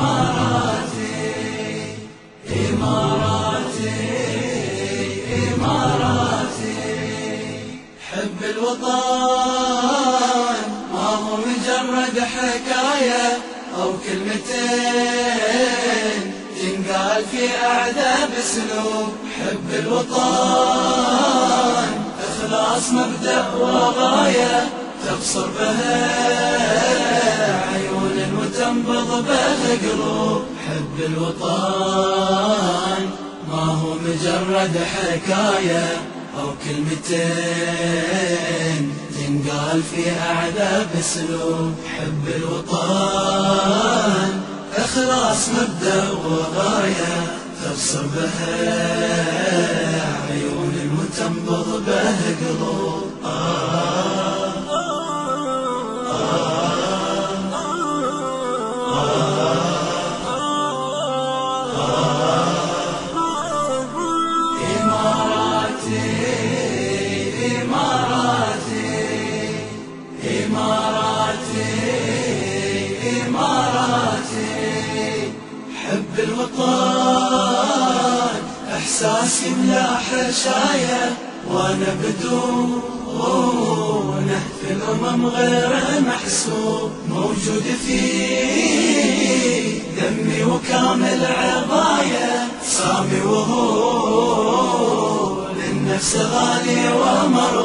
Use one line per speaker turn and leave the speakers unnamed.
إماراتي إماراتي إماراتي. حب الوطن ما هو مجرد حكاية أو كلمتين تنقال في أعذاب أسلوب. حب الوطن إخلاص مبدأ وغاية تبصر بها عيون وتنبض بها قلوب. حب الوطن ما هو مجرد حكاية أو كلمتين تنقال في أعذاب أسلوب. حب الوطن إخلاص مبدأ وغاية تبصر بها عيون وتنبض بها قلوب. إماراتي إماراتي إماراتي إماراتي. حب الوطن إحساس يملأ حشايا وأنا بدونه في الأمم غير محسوب. موجود في دمي وكامل عضايا سامي وهو للنفس غالي ومرغوب.